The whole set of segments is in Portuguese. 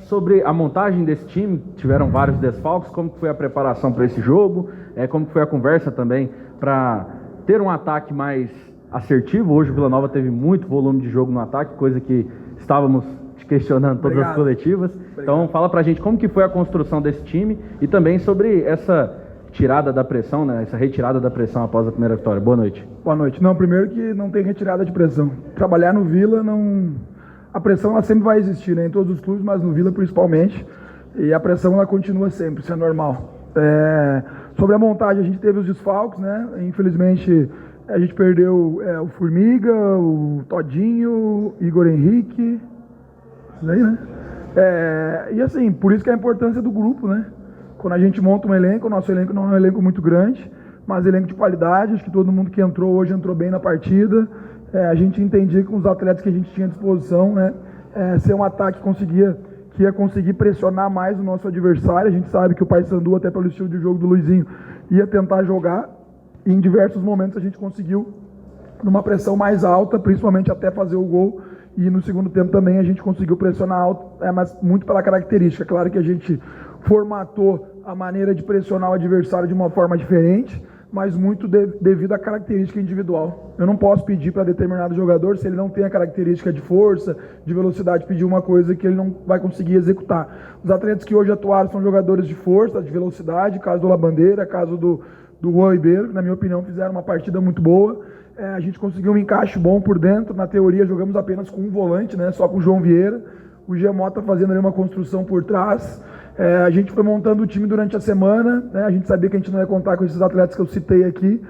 sobre a montagem desse time. Tiveram vários desfalques, como foi a preparação para esse jogo, como foi a conversa também para ter um ataque mais assertivo. Hoje o Vila Nova teve muito volume de jogo no ataque, coisa que estávamos te questionando todas as coletivas. Então fala pra gente como que foi a construção desse time e também sobre essa tirada da pressão, né? Essa retirada da pressão após a primeira vitória. Boa noite. Boa noite. Não, primeiro que não tem retirada de pressão. Trabalhar no Vila, a pressão ela sempre vai existir, né? Em todos os clubes, mas no Vila principalmente. E a pressão ela continua sempre, isso é normal. Sobre a montagem, a gente teve os desfalques, né? Infelizmente, a gente perdeu o Formiga, o Todinho, Igor Henrique, isso aí, né? E assim, por isso que a importância do grupo, né? Quando a gente monta um elenco, o nosso elenco não é um elenco muito grande, mas elenco de qualidade. Acho que todo mundo que entrou hoje entrou bem na partida. A gente entendia que com os atletas que a gente tinha à disposição, né? Ser um ataque que ia conseguir pressionar mais o nosso adversário. A gente sabe que o Paysandu, até pelo estilo de jogo do Luizinho, ia tentar jogar. E em diversos momentos a gente conseguiu, numa pressão mais alta, principalmente até fazer o gol. E no segundo tempo também a gente conseguiu pressionar alto, mas muito pela característica. Claro que a gente formatou a maneira de pressionar o adversário de uma forma diferente, mas muito devido à característica individual. Eu não posso pedir para determinado jogador, se ele não tem a característica de força, de velocidade, pedir uma coisa que ele não vai conseguir executar. Os atletas que hoje atuaram são jogadores de força, de velocidade, caso do Labandeira, caso do Juan Ribeiro, que na minha opinião fizeram uma partida muito boa. A gente conseguiu um encaixe bom por dentro. Na teoria jogamos apenas com um volante, né? Só com o João Vieira. O Gemota fazendo ali uma construção por trás. A gente foi montando o time durante a semana, né? A gente sabia que a gente não ia contar com esses atletas que eu citei aqui,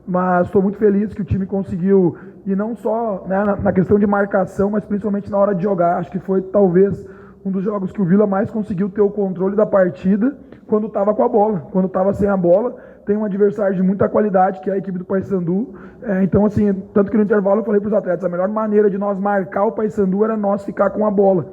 mas estou muito feliz que o time conseguiu, e não só, né, na questão de marcação, mas principalmente na hora de jogar. Acho que foi talvez um dos jogos que o Vila mais conseguiu ter o controle da partida quando estava com a bola. Quando estava sem a bola, tem um adversário de muita qualidade, que é a equipe do Paysandu. Então, assim, tanto que no intervalo eu falei para os atletas, a melhor maneira de nós marcar o Paysandu era nós ficar com a bola.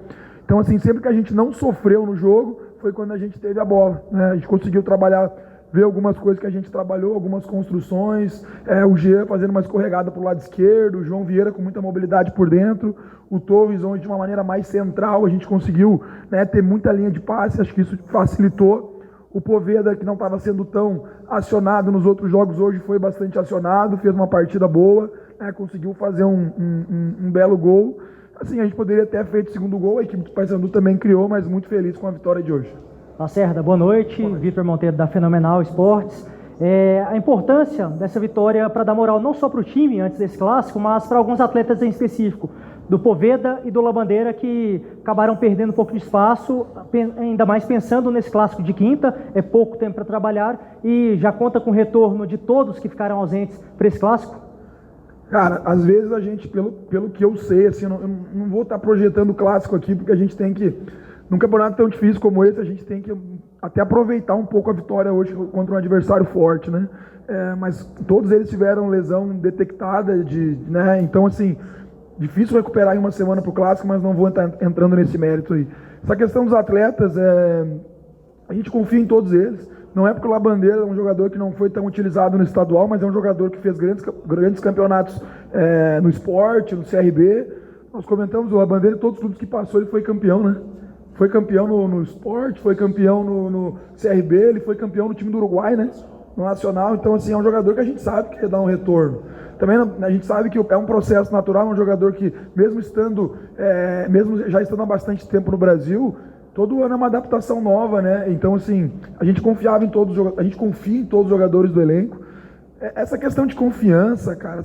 Então, assim, sempre que a gente não sofreu no jogo, foi quando a gente teve a bola, né? A gente conseguiu trabalhar, ver algumas coisas que a gente trabalhou, algumas construções, o Jean fazendo uma escorregada para o lado esquerdo, o João Vieira com muita mobilidade por dentro, o Torres onde de uma maneira mais central a gente conseguiu, né, ter muita linha de passe, acho que isso facilitou. O Poveda, que não estava sendo tão acionado nos outros jogos, hoje foi bastante acionado, fez uma partida boa, né, conseguiu fazer um belo gol. Assim, a gente poderia ter feito o segundo gol, a equipe do Paysandu também criou, mas muito feliz com a vitória de hoje. Lacerda, boa noite. Vitor Monteiro da Fenomenal Esportes. A importância dessa vitória para dar moral não só para o time antes desse clássico, mas para alguns atletas em específico, do Poveda e do Labandeira, que acabaram perdendo um pouco de espaço, ainda mais pensando nesse clássico de quinta. É pouco tempo para trabalhar e já conta com o retorno de todos que ficaram ausentes para esse clássico? Cara, às vezes a gente, pelo que eu sei, assim, eu não vou estar projetando o clássico aqui, porque a gente tem que, num campeonato tão difícil como esse, a gente tem que até aproveitar um pouco a vitória hoje contra um adversário forte, né? Mas todos eles tiveram lesão detectada, né? Então, assim, difícil recuperar em uma semana para o clássico, mas não vou estar entrando nesse mérito aí. Essa questão dos atletas, a gente confia em todos eles. Não é porque o Labandeira é um jogador que não foi tão utilizado no estadual, mas é um jogador que fez grandes campeonatos no esporte, no CRB. Nós comentamos o Labandeira, todos os clubes que passou ele foi campeão, né? Foi campeão no esporte, foi campeão no CRB, ele foi campeão no time do Uruguai, né? No Nacional. Então, assim, é um jogador que a gente sabe que dá um retorno. Também a gente sabe que é um processo natural, é um jogador que, mesmo já estando há bastante tempo no Brasil, todo ano é uma adaptação nova, né? Então, assim, a gente confia em todos os jogadores do elenco. Essa questão de confiança, cara,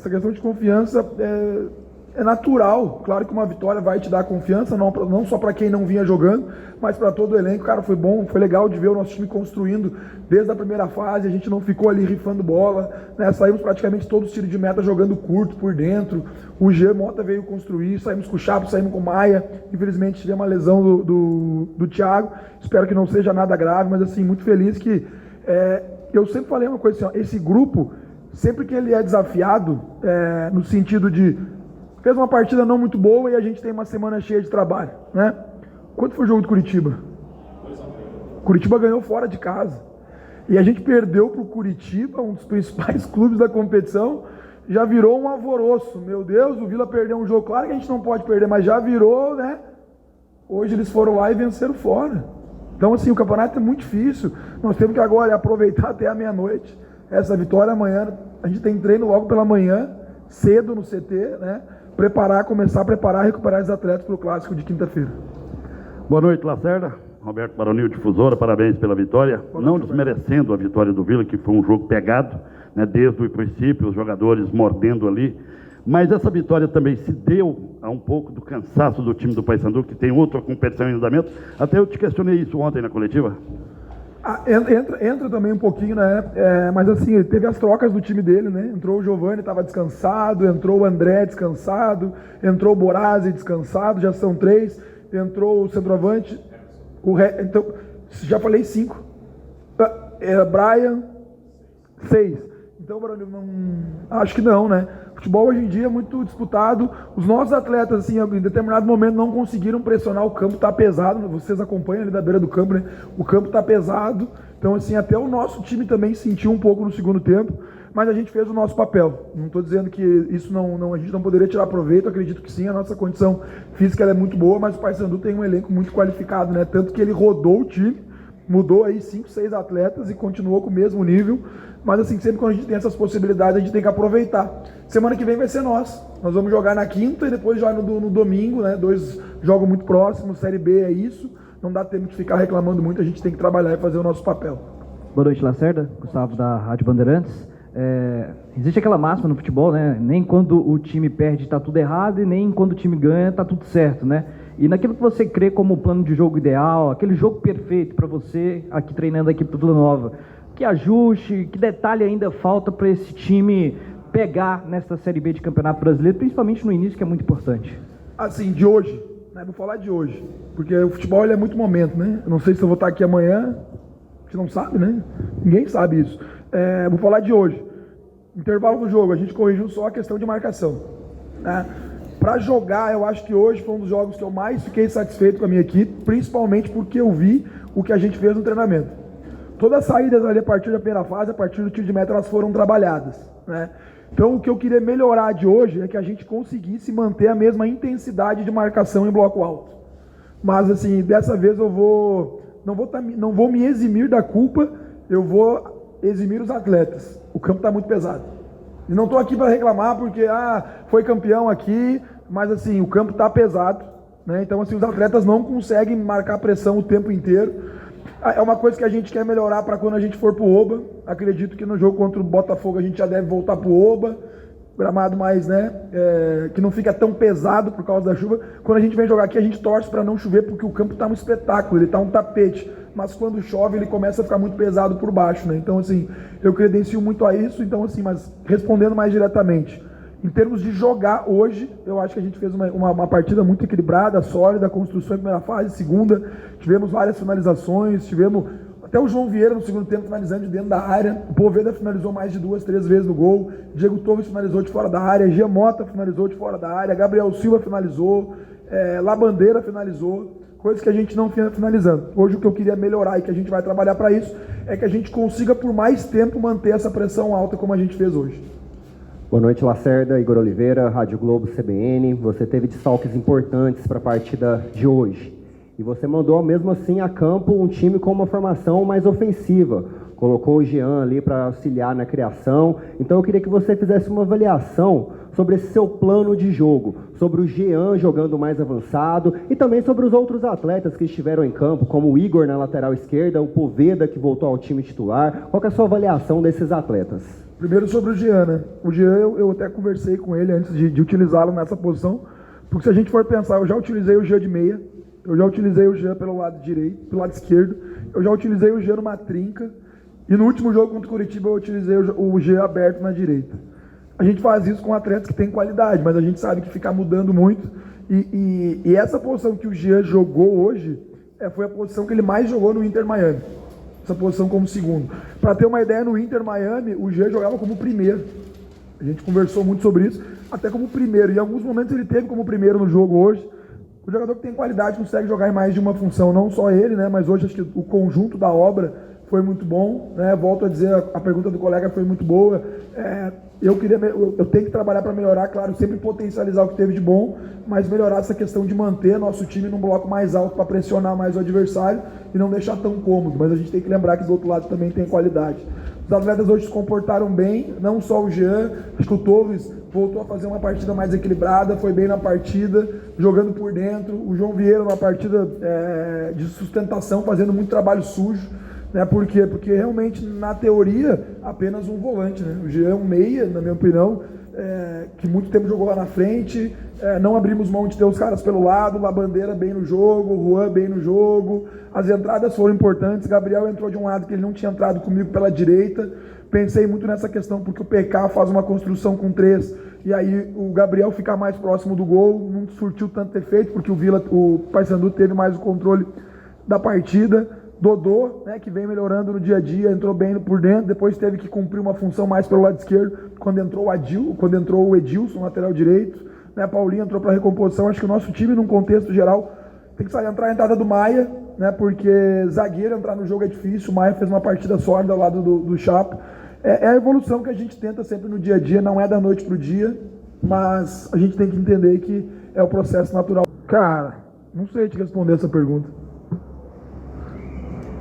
é natural. Claro que uma vitória vai te dar confiança, não só para quem não vinha jogando, mas para todo o elenco. Cara, foi bom, foi legal de ver o nosso time construindo desde a primeira fase. A gente não ficou ali rifando bola, né? Saímos praticamente todos os tiros de meta jogando curto por dentro. O G Mota veio construir, saímos com o Chapo, saímos com o Maia. Infelizmente tivemos uma lesão do Thiago. Espero que não seja nada grave, mas assim, muito feliz que eu sempre falei uma coisa assim, ó, esse grupo, sempre que ele é desafiado, no sentido de fez uma partida não muito boa e a gente tem uma semana cheia de trabalho, né? Quanto foi o jogo do Curitiba? Curitiba ganhou fora de casa. E a gente perdeu para o Curitiba, um dos principais clubes da competição, já virou um alvoroço. Meu Deus, o Vila perdeu um jogo. Claro que a gente não pode perder, mas já virou, né? Hoje eles foram lá e venceram fora. Então, assim, o campeonato é muito difícil. Nós temos que agora aproveitar até a meia-noite essa vitória. Amanhã a gente tem treino logo pela manhã, cedo no CT, né? Começar a preparar, recuperar os atletas para o clássico de quinta-feira. Boa noite, Lacerda. Roberto Baronil, difusora, parabéns pela vitória. Não desmerecendo a vitória do Vila, que foi um jogo pegado, né, desde o princípio, os jogadores mordendo ali. Mas essa vitória também se deu a um pouco do cansaço do time do Paysandu, que tem outra competição em andamento. Até eu te questionei isso ontem na coletiva. Entra também um pouquinho, né? Mas assim, teve as trocas do time dele, né? Entrou o Giovani, estava descansado, entrou o André descansado, entrou o Borazzi descansado, já são 3, entrou o centroavante, então, já falei 5. Brian, 6. Então, Barulho, acho que não, né? Futebol hoje em dia é muito disputado. Os nossos atletas, assim, em determinado momento não conseguiram pressionar. O campo está pesado. Vocês acompanham ali da beira do campo, né? O campo está pesado. Então, assim, até o nosso time também sentiu um pouco no segundo tempo. Mas a gente fez o nosso papel. Não estou dizendo que isso a gente não poderia tirar proveito. Acredito que sim, a nossa condição física ela é muito boa, mas o Paysandu tem um elenco muito qualificado, né? Tanto que ele rodou o time, mudou aí 5, 6 atletas e continuou com o mesmo nível. Mas assim, sempre quando a gente tem essas possibilidades, a gente tem que aproveitar. Semana que vem vai ser nós. Nós vamos jogar na quinta e depois jogar no domingo, né? 2 jogos muito próximos, Série B é isso. Não dá tempo de ficar reclamando muito, a gente tem que trabalhar e fazer o nosso papel. Boa noite, Lacerda. Gustavo da Rádio Bandeirantes. Existe aquela máxima no futebol, né? Nem quando o time perde está tudo errado e nem quando o time ganha está tudo certo, né? E naquilo que você crê como o plano de jogo ideal, aquele jogo perfeito para você aqui treinando a equipe do Vila Nova, que ajuste, que detalhe ainda falta para esse time pegar nesta Série B de Campeonato Brasileiro, principalmente no início, que é muito importante? Assim, de hoje, né? Vou falar de hoje, porque o futebol ele é muito momento, né? Eu não sei se eu vou estar aqui amanhã, a gente não sabe, né? Ninguém sabe isso. Vou falar de hoje. Intervalo do jogo, a gente corrigiu só a questão de marcação, né? Para jogar, eu acho que hoje foi um dos jogos que eu mais fiquei satisfeito com a minha equipe, principalmente porque eu vi o que a gente fez no treinamento. Todas as saídas ali a partir da primeira fase, a partir do tiro de meta, elas foram trabalhadas, né? Então o que eu queria melhorar de hoje é que a gente conseguisse manter a mesma intensidade de marcação em bloco alto. Mas assim, dessa vez eu não vou me eximir da culpa, eu vou eximir os atletas. O campo está muito pesado. E não estou aqui para reclamar porque foi campeão aqui, mas assim, o campo está pesado, né? Então assim, os atletas não conseguem marcar pressão o tempo inteiro. É uma coisa que a gente quer melhorar para quando a gente for para o Oba. Acredito que no jogo contra o Botafogo a gente já deve voltar para o Oba. Gramado mais, né? Que não fica tão pesado por causa da chuva. Quando a gente vem jogar aqui, a gente torce para não chover, porque o campo está um espetáculo, ele está um tapete. Mas quando chove, ele começa a ficar muito pesado por baixo, né? Então, assim, eu credencio muito a isso. Então, assim, mas respondendo mais diretamente, em termos de jogar hoje, eu acho que a gente fez uma partida muito equilibrada, sólida, construção em primeira fase, segunda, tivemos várias finalizações, tivemos até o João Vieira no segundo tempo finalizando de dentro da área, o Poveda finalizou mais de 2, 3 vezes no gol, Diego Torres finalizou de fora da área, Gia Mota finalizou de fora da área, Gabriel Silva finalizou, Labandeira finalizou, coisas que a gente não vinha finalizando. Hoje o que eu queria melhorar e que a gente vai trabalhar para isso é que a gente consiga por mais tempo manter essa pressão alta como a gente fez hoje. Boa noite, Lacerda, Igor Oliveira, Rádio Globo, CBN. Você teve desfalques importantes para a partida de hoje. E você mandou, mesmo assim, a campo um time com uma formação mais ofensiva. Colocou o Jean ali para auxiliar na criação. Então eu queria que você fizesse uma avaliação sobre esse seu plano de jogo, sobre o Jean jogando mais avançado e também sobre os outros atletas que estiveram em campo, como o Igor na lateral esquerda, o Poveda que voltou ao time titular. Qual que é a sua avaliação desses atletas? Primeiro sobre o Jean, né? O Jean, eu até conversei com ele antes de utilizá-lo nessa posição, porque se a gente for pensar, eu já utilizei o Jean de meia, eu já utilizei o Jean pelo lado direito, pelo lado esquerdo, eu já utilizei o Jean numa trinca, e no último jogo contra o Curitiba eu utilizei o Jean aberto na direita. A gente faz isso com atletas que têm qualidade, mas a gente sabe que fica mudando muito, e essa posição que o Jean jogou hoje, foi a posição que ele mais jogou no Inter Miami. Essa posição como segundo. Para ter uma ideia, no Inter Miami, o Jean jogava como primeiro. A gente conversou muito sobre isso, até como primeiro. Em alguns momentos ele teve como primeiro no jogo hoje. O jogador que tem qualidade consegue jogar em mais de uma função, não só ele, né? Mas hoje acho que o conjunto da obra foi muito bom, né? Volto a dizer, a pergunta do colega foi muito boa. Eu tenho que trabalhar para melhorar, claro, sempre potencializar o que teve de bom, mas melhorar essa questão de manter nosso time num bloco mais alto para pressionar mais o adversário e não deixar tão cômodo. Mas a gente tem que lembrar que do outro lado também tem qualidade. Os atletas hoje se comportaram bem, não só o Jean, acho que o Torres voltou a fazer uma partida mais equilibrada, foi bem na partida, jogando por dentro. O João Vieira, uma partida de sustentação, fazendo muito trabalho sujo. Né? Por quê? Porque realmente, na teoria, apenas um volante. Né? O Jean é um meia, na minha opinião, que muito tempo jogou lá na frente. Não abrimos mão de ter os caras pelo lado, a Bandeira bem no jogo, o Juan bem no jogo. As entradas foram importantes. Gabriel entrou de um lado que ele não tinha entrado comigo pela direita. Pensei muito nessa questão, porque o PK faz uma construção com 3, e aí o Gabriel ficar mais próximo do gol, não surtiu tanto efeito, porque o Paysandu teve mais o controle da partida. Dodô, né, que vem melhorando no dia a dia, entrou bem por dentro, depois teve que cumprir uma função mais pelo lado esquerdo, quando entrou o Edilson, lateral direito, né, Paulinho entrou para recomposição. Acho que o nosso time, num contexto geral, tem que entrar a entrada do Maia, né, porque zagueiro entrar no jogo é difícil. O Maia fez uma partida sólida ao lado do Chapo. É a evolução que a gente tenta sempre no dia a dia, não é da noite para o dia, mas a gente tem que entender que é o processo natural. Cara, não sei te responder essa pergunta.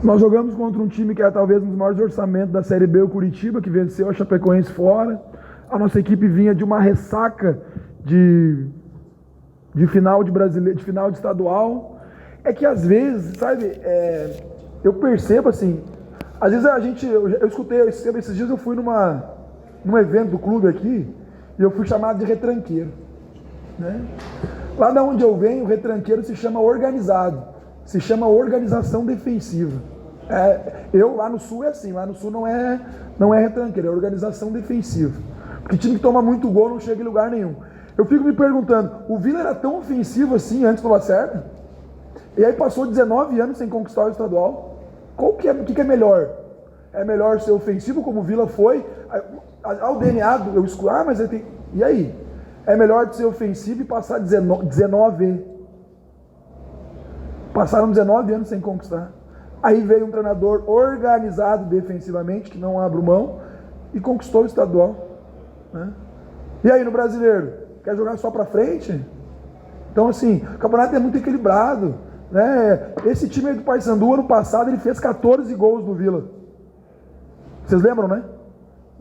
Nós jogamos contra um time que é talvez um dos maiores orçamentos da Série B, o Curitiba, que venceu a Chapecoense fora. A nossa equipe vinha de uma ressaca de final de brasileiro, de final de estadual. É que às vezes, sabe, eu percebo assim, às vezes eu escutei, esses dias eu fui num evento do clube aqui, e eu fui chamado de retranqueiro, né? Lá da onde eu venho, o retranqueiro se chama organizado, se chama organização defensiva. Eu lá no Sul é assim, lá no Sul não é retranqueiro, é organização defensiva. Porque time que toma muito gol não chega em lugar nenhum. Eu fico me perguntando, o Vila era tão ofensivo assim antes do Lacerda? E aí passou 19 anos sem conquistar o estadual? O que é melhor? É melhor ser ofensivo como o Vila foi? Ao DNA, eu escuto, mas ele tem... E aí? É melhor ser ofensivo e passar 19. Passaram 19 anos sem conquistar. Aí veio um treinador organizado defensivamente, que não abre mão, e conquistou o estadual. Né? E aí no Brasileiro? Quer jogar só pra frente? Então assim, o campeonato é muito equilibrado. Né? Esse time aí do Paysandu, ano passado, ele fez 14 gols no Vila. Vocês lembram, né?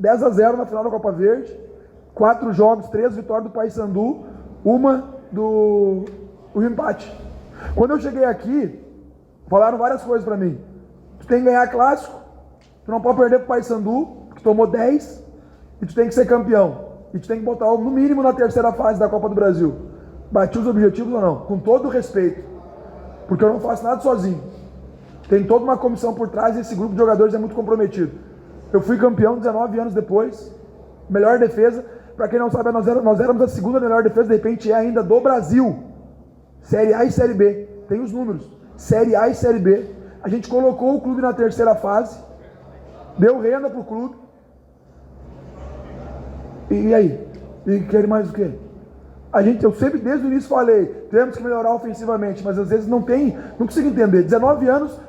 10-0 na final da Copa Verde, 4 jogos, 3 vitórias do Paysandu, uma do empate. Quando eu cheguei aqui, falaram várias coisas pra mim. Tu tem que ganhar clássico, tu não pode perder pro Paysandu, que tomou 10, e tu tem que ser campeão. E tu tem que botar no mínimo na terceira fase da Copa do Brasil. Bati os objetivos ou não? Com todo o respeito. Porque eu não faço nada sozinho. Tem toda uma comissão por trás e esse grupo de jogadores é muito comprometido. Eu fui campeão 19 anos depois, melhor defesa. Para quem não sabe, nós éramos a segunda melhor defesa, de repente é ainda do Brasil. Série A e Série B. Tem os números. Série A e Série B. A gente colocou o clube na terceira fase, deu renda pro clube. E aí? E querem mais o quê? Eu sempre desde o início falei, temos que melhorar ofensivamente, mas às vezes não consigo entender. 19 anos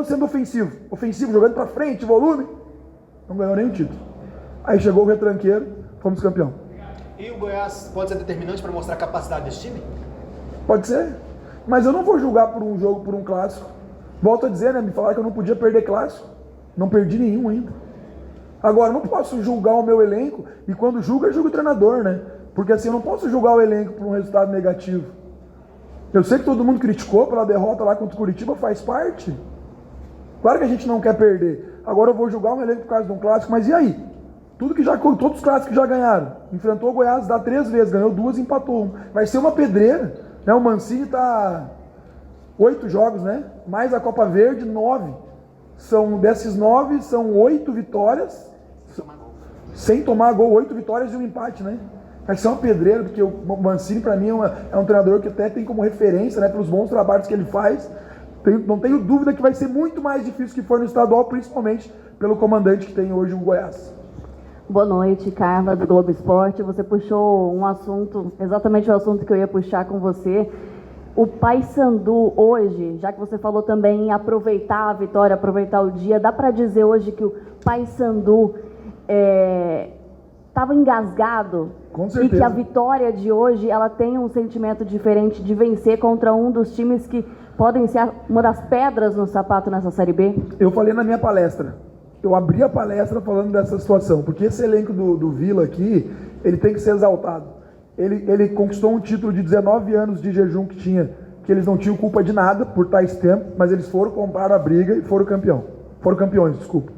sendo ofensivo, jogando pra frente, volume, não ganhou nenhum título. Aí chegou o retranqueiro, fomos campeão. E o Goiás pode ser determinante para mostrar a capacidade desse time? Pode ser, mas eu não vou julgar por um jogo, por um clássico. Volto a dizer, né, me falaram que eu não podia perder clássico, não perdi nenhum ainda. Agora, eu não posso julgar o meu elenco, e quando julgo, eu julgo o treinador, né? Porque assim, eu não posso julgar o elenco por um resultado negativo. Eu sei que todo mundo criticou pela derrota lá contra o Curitiba, faz parte. Claro que a gente não quer perder. Agora eu vou julgar o elenco por causa de um clássico, mas e aí? Todos os clássicos já ganharam. Enfrentou o Goiás, dá 3 vezes, ganhou 2, empatou 1. Vai ser uma pedreira. Né? O Mancini tá 8 jogos, né? Mais a Copa Verde, 9. Desses 9, são 8 vitórias. Sem tomar gol, 8 vitórias e um empate, né? Vai ser uma pedreira, porque o Mancini, para mim, é um treinador que até tem como referência, né, pelos bons trabalhos que ele faz. Não tenho dúvida que vai ser muito mais difícil que for no estadual, principalmente pelo comandante que tem hoje o Goiás. Boa noite, Carla, do Globo Esporte. Você puxou um assunto, exatamente o assunto que eu ia puxar com você. O Paysandu hoje, já que você falou também em aproveitar a vitória, aproveitar o dia, dá para dizer hoje que o Paysandu estava engasgado? Com certeza. E que a vitória de hoje ela tem um sentimento diferente de vencer contra um dos times que podem ser uma das pedras no sapato nessa Série B? Eu falei na minha palestra, eu abri a palestra falando dessa situação, porque esse elenco do Vila aqui, ele tem que ser exaltado. Ele conquistou um título de 19 anos de jejum que eles não tinham culpa de nada por tais tempos, mas eles foram, compraram a briga e foram campeões, desculpa.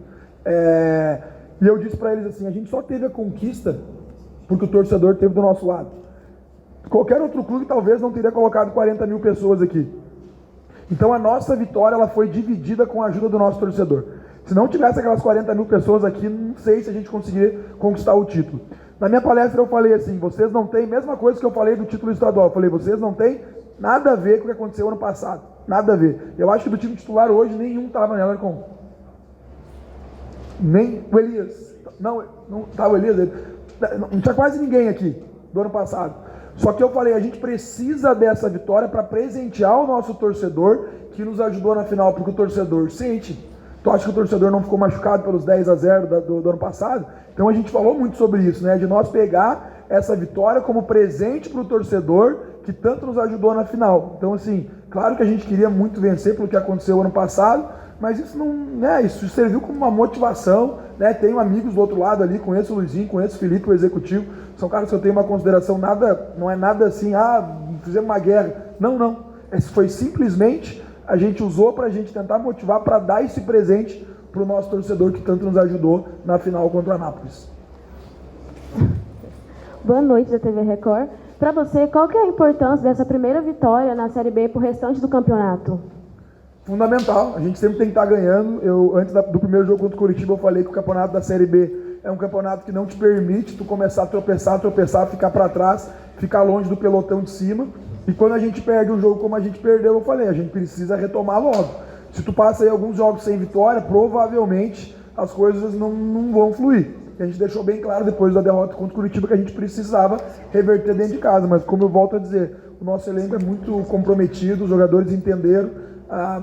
E eu disse para eles assim, a gente só teve a conquista porque o torcedor esteve do nosso lado. Qualquer outro clube talvez não teria colocado 40 mil pessoas aqui. Então a nossa vitória ela foi dividida com a ajuda do nosso torcedor. Se não tivesse aquelas 40 mil pessoas aqui, não sei se a gente conseguiria conquistar o título. Na minha palestra eu falei assim, vocês não têm, mesma coisa que eu falei do título estadual, eu falei, vocês não têm nada a ver com o que aconteceu ano passado, nada a ver. Eu acho que do time titular hoje, nenhum estava nela com. Nem o Elias, não estava o Elias, não tinha quase ninguém aqui do ano passado. Só que eu falei, a gente precisa dessa vitória para presentear o nosso torcedor que nos ajudou na final, porque o torcedor sente. Tu acha que o torcedor não ficou machucado pelos 10-0 do ano passado? Então a gente falou muito sobre isso, né? De nós pegar essa vitória como presente para o torcedor que tanto nos ajudou na final. Então assim, claro que a gente queria muito vencer pelo que aconteceu ano passado, mas isso não, né? Isso serviu como uma motivação, né? Tenho amigos do outro lado ali, conheço o Luizinho, conheço o Felipe, o executivo, são caras que eu tenho uma consideração, não é nada assim, fizemos uma guerra. Não. Esse foi simplesmente a gente usou para a gente tentar motivar para dar esse presente para o nosso torcedor que tanto nos ajudou na final contra o Anápolis. Boa noite da TV Record. Para você, qual que é a importância dessa primeira vitória na Série B para o restante do campeonato? Fundamental, a gente sempre tem que estar ganhando. Antes do primeiro jogo contra o Curitiba, eu falei que o campeonato da Série B é um campeonato que não te permite tu começar a tropeçar, ficar para trás, ficar longe do pelotão de cima. E quando a gente perde um jogo como a gente perdeu, eu falei, a gente precisa retomar logo. Se tu passa aí alguns jogos sem vitória, provavelmente as coisas não vão fluir. E a gente deixou bem claro depois da derrota contra o Curitiba que a gente precisava reverter dentro de casa. Mas como eu volto a dizer, o nosso elenco é muito comprometido, os jogadores entenderam.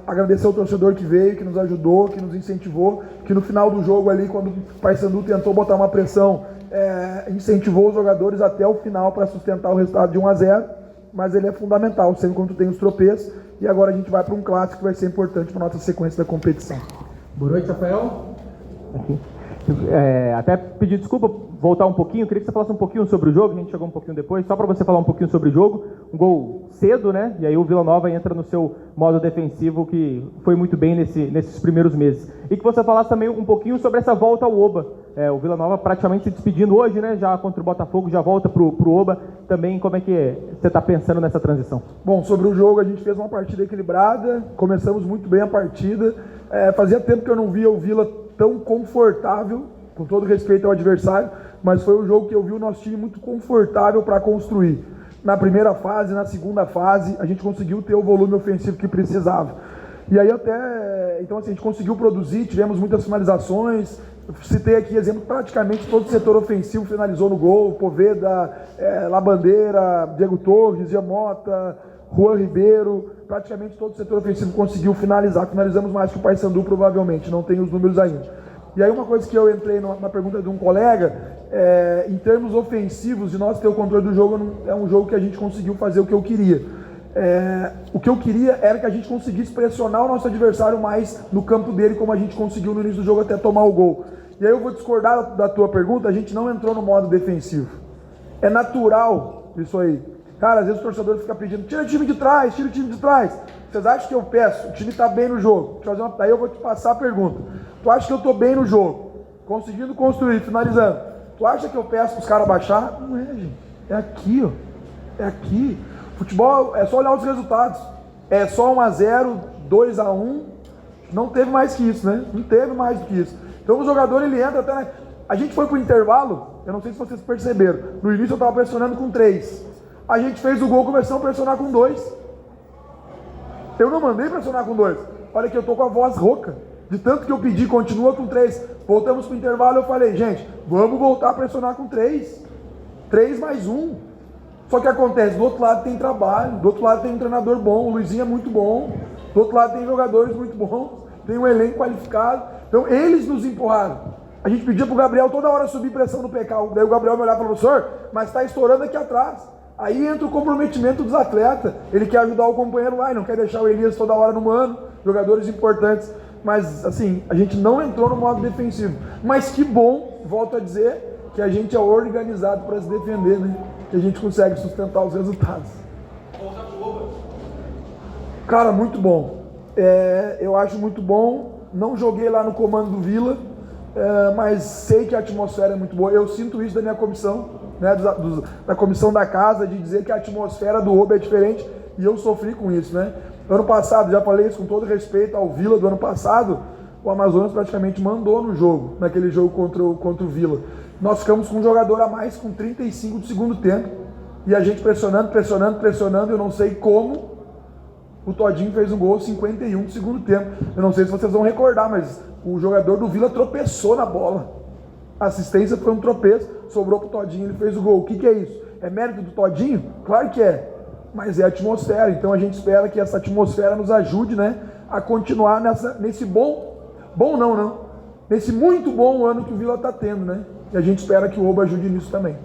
Agradecer ao torcedor que veio, que nos ajudou, que nos incentivou, que no final do jogo ali, quando o Paysandu tentou botar uma pressão, incentivou os jogadores até o final para sustentar o resultado de 1-0. Mas ele é fundamental, sempre quando tem os tropeços, e agora a gente vai para um clássico que vai ser importante para a nossa sequência da competição. Boa noite, Rafael. Aqui. Até pedir desculpa, voltar um pouquinho, queria que você falasse um pouquinho sobre o jogo, a gente chegou um pouquinho depois, só para você falar um pouquinho sobre o jogo, um gol cedo, né, e aí o Vila Nova entra no seu modo defensivo, que foi muito bem nesses primeiros meses. E que você falasse também um pouquinho sobre essa volta ao Oba, o Vila Nova praticamente se despedindo hoje, né, já contra o Botafogo, já volta pro Oba, também como é que você está pensando nessa transição? Bom, sobre o jogo, a gente fez uma partida equilibrada, começamos muito bem a partida, fazia tempo que eu não via o Vila tão confortável, com todo respeito ao adversário, mas foi um jogo que eu vi o nosso time muito confortável para construir. Na primeira fase, na segunda fase, a gente conseguiu ter o volume ofensivo que precisava. E aí então assim, a gente conseguiu produzir, tivemos muitas finalizações, citei aqui exemplo, praticamente todo o setor ofensivo finalizou no gol, Poveda, Labandeira, Diego Torres, Giamota, Juan Ribeiro, praticamente todo o setor ofensivo conseguiu finalizamos mais que o Paysandu provavelmente, não tenho os números ainda. E aí uma coisa que eu entrei na pergunta de um colega, em termos ofensivos, de nós ter o controle do jogo, é um jogo que a gente conseguiu fazer o que eu queria. O que eu queria era que a gente conseguisse pressionar o nosso adversário mais no campo dele, como a gente conseguiu no início do jogo até tomar o gol. E aí eu vou discordar da tua pergunta, a gente não entrou no modo defensivo. É natural isso aí. Cara, às vezes o torcedor fica pedindo, tira o time de trás, tira o time de trás. Vocês acham que eu peço? O time está bem no jogo. Daí eu vou te passar a pergunta. Tu acha que eu estou bem no jogo? Conseguindo construir, finalizando. Tu acha que eu peço para os caras baixar? Não é, gente. É aqui, ó. É aqui. Futebol é só olhar os resultados. É só 1-0, 2-1. Não teve mais que isso, né? Não teve mais do que isso. Então o jogador, ele entra até... A gente foi pro intervalo, eu não sei se vocês perceberam. No início eu estava pressionando com 3. A gente fez o gol, começamos a pressionar com 2. Eu não mandei pressionar com 2. Olha que eu tô com a voz rouca. De tanto que eu pedi, continua com 3. Voltamos pro intervalo, eu falei, gente, vamos voltar a pressionar com 3. 3 mais 1. Só que acontece, do outro lado tem trabalho, do outro lado tem um treinador bom, o Luizinho é muito bom, do outro lado tem jogadores muito bons, tem um elenco qualificado. Então eles nos empurraram. A gente pedia pro Gabriel toda hora subir pressão no PK. Daí o Gabriel me olhava e falou, professor, mas está estourando aqui atrás. Aí entra o comprometimento dos atletas. Ele quer ajudar o companheiro lá e não quer deixar o Elias toda hora no mano, jogadores importantes. Mas, assim, a gente não entrou no modo defensivo. Mas que bom, volto a dizer, que a gente é organizado para se defender, né? Que a gente consegue sustentar os resultados. Cara, muito bom. Eu acho muito bom. Não joguei lá no comando do Vila, mas sei que a atmosfera é muito boa. Eu sinto isso da minha comissão, né, da comissão da casa, de dizer que a atmosfera do Oba é diferente, e eu sofri com isso, né? Ano passado, já falei isso com todo respeito ao Vila do ano passado, o Amazonas praticamente mandou no jogo, naquele jogo contra o Vila. Nós ficamos com um jogador a mais com 35 do segundo tempo, e a gente pressionando, eu não sei como o Todinho fez um gol 51 do segundo tempo. Eu não sei se vocês vão recordar, mas o jogador do Vila tropeçou na bola. A assistência foi um tropeço, sobrou pro Todinho, ele fez o gol. O que é isso? É mérito do Todinho? Claro que é, mas é atmosfera. Então a gente espera que essa atmosfera nos ajude, né, a continuar nesse nesse muito bom ano que o Vila está tendo, né? E a gente espera que o Oba ajude nisso também.